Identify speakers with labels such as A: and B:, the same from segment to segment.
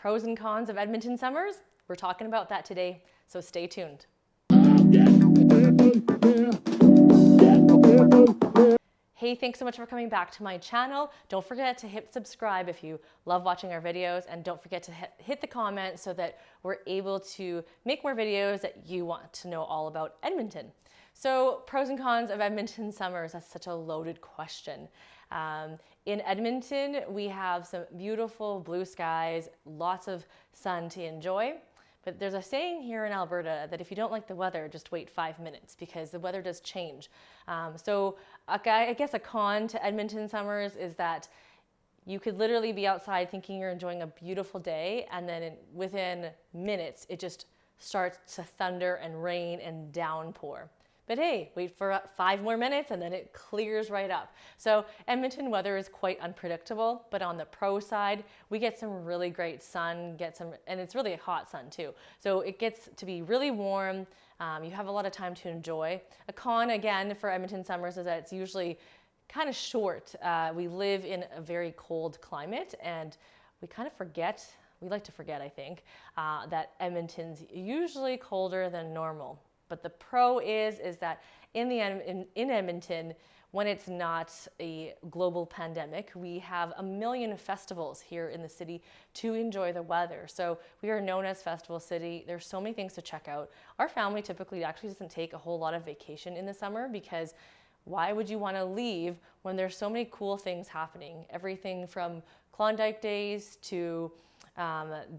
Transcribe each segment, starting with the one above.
A: Pros and cons of Edmonton summers? We're talking about that today, so stay tuned. Hey, thanks so much for coming back to my channel. Don't forget to hit subscribe if you love watching our videos, and don't forget to hit the comment so that we're able to make more videos that you want to know all about Edmonton. So pros and cons of Edmonton summers, that's such a loaded question. In Edmonton, we have some beautiful blue skies, lots of sun to enjoy. But there's a saying here in Alberta that if you don't like the weather, just wait 5 minutes because the weather does change. So I guess a con to Edmonton summers is that you could literally be outside thinking you're enjoying a beautiful day, and then within minutes, it just starts to thunder and rain and downpour. But hey, wait for 5 more minutes and then it clears right up. So Edmonton weather is quite unpredictable, but on the pro side, we get some really great sun, and it's really a hot sun too. So it gets to be really warm. You have a lot of time to enjoy. A con again for Edmonton summers is that it's usually kind of short. We live in a very cold climate, and we kind of forget, we like to forget, I think, that Edmonton's usually colder than normal. But the pro is that in Edmonton, when it's not a global pandemic, we have a million festivals here in the city to enjoy the weather. So we are known as Festival City. There's so many things to check out. Our family typically actually doesn't take a whole lot of vacation in the summer because why would you want to leave when there's so many cool things happening? Everything from Klondike Days to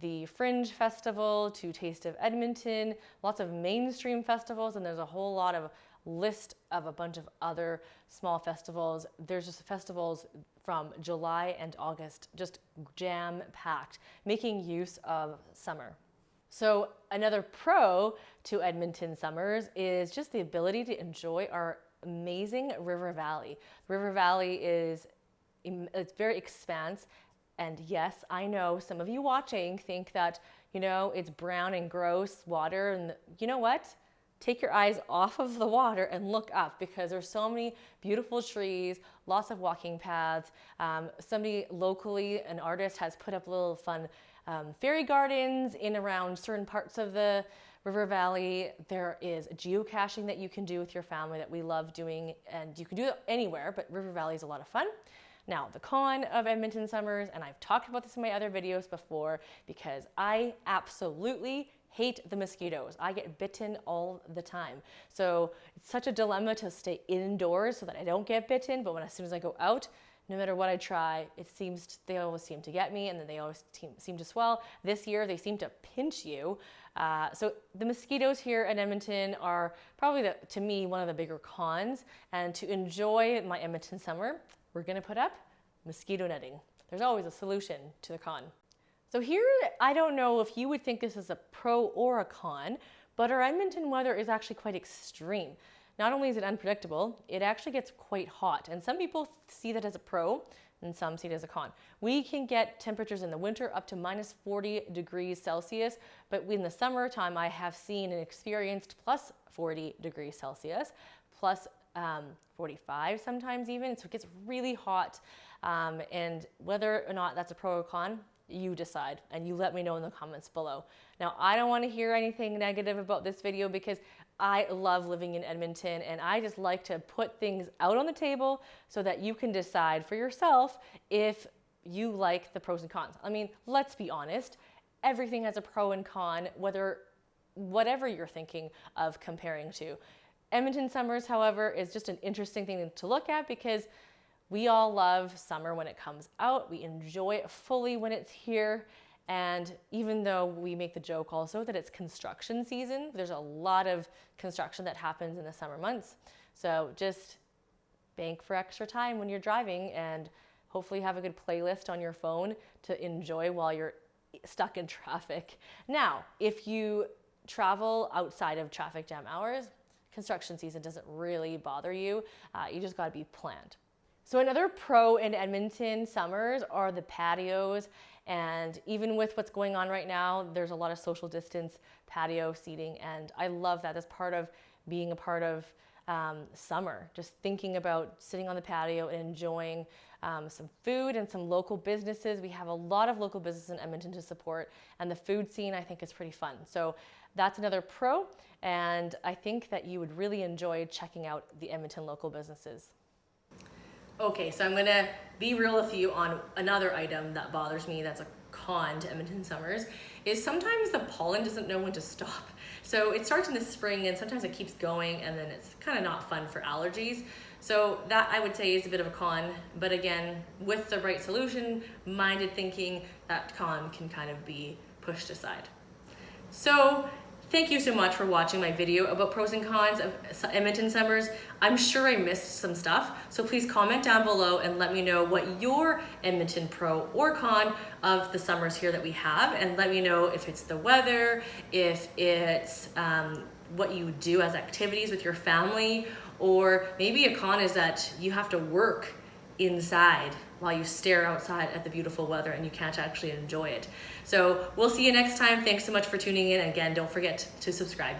A: the Fringe Festival to Taste of Edmonton, lots of mainstream festivals, and there's a whole lot of list of a bunch of other small festivals. There's just festivals from July and August, just jam-packed, making use of summer. So another pro to Edmonton summers is just the ability to enjoy our amazing river valley. River Valley it's very expansive. And yes, I know some of you watching think that, it's brown and gross water. And you know what? Take your eyes off of the water and look up, because there's so many beautiful trees, lots of walking paths. Somebody locally, an artist, has put up little fun fairy gardens in around certain parts of the River Valley. There is geocaching that you can do with your family that we love doing, and you can do it anywhere, but River Valley is a lot of fun. Now, the con of Edmonton summers, and I've talked about this in my other videos before, because I absolutely hate the mosquitoes. I get bitten all the time. So it's such a dilemma to stay indoors so that I don't get bitten, but as soon as I go out, no matter what I try, they always seem to get me, and then they always seem to swell. This year, they seem to pinch you. So the mosquitoes here in Edmonton are probably, to me, one of the bigger cons. And to enjoy my Edmonton summer, we're gonna put up mosquito netting. There's always a solution to the con. So here, I don't know if you would think this is a pro or a con, but our Edmonton weather is actually quite extreme. Not only is it unpredictable, it actually gets quite hot. And some people see that as a pro, and some see it as a con. We can get temperatures in the winter up to minus 40 degrees Celsius, but in the summertime, I have seen and experienced plus 40 degrees Celsius, plus 45 sometimes even, so it gets really hot. And whether or not that's a pro or con, you decide, and you let me know in the comments below. Now, I don't want to hear anything negative about this video because I love living in Edmonton, and I just like to put things out on the table so that you can decide for yourself if you like the pros and cons. I mean, let's be honest, everything has a pro and con, whatever you're thinking of comparing to. Edmonton summers, however, is just an interesting thing to look at because we all love summer when it comes out. We enjoy it fully when it's here. And even though we make the joke also that it's construction season, there's a lot of construction that happens in the summer months. So just bank for extra time when you're driving, and hopefully have a good playlist on your phone to enjoy while you're stuck in traffic. Now, if you travel outside of traffic jam hours, construction season doesn't really bother you. You just gotta be planned. So another pro in Edmonton summers are the patios, and even with what's going on right now, there's a lot of social distance patio seating, and I love that as part of being a part of summer, just thinking about sitting on the patio and enjoying some food and some local businesses. We have a lot of local businesses in Edmonton to support, and the food scene I think is pretty fun. So that's another pro, and I think that you would really enjoy checking out the Edmonton local businesses. Okay, so I'm gonna be real with you on another item that bothers me that's a con to Edmonton summers, is sometimes the pollen doesn't know when to stop. So it starts in the spring and sometimes it keeps going, and then it's kind of not fun for allergies. So that I would say is a bit of a con, but again, with the right solution, minded thinking, that con can kind of be pushed aside. So thank you so much for watching my video about pros and cons of Edmonton summers. I'm sure I missed some stuff, so please comment down below and let me know what your Edmonton pro or con of the summers here that we have, and let me know if it's the weather, if it's what you do as activities with your family, or maybe a con is that you have to work inside while you stare outside at the beautiful weather and you can't actually enjoy it. So we'll see you next time. Thanks so much for tuning in. Again, don't forget to subscribe.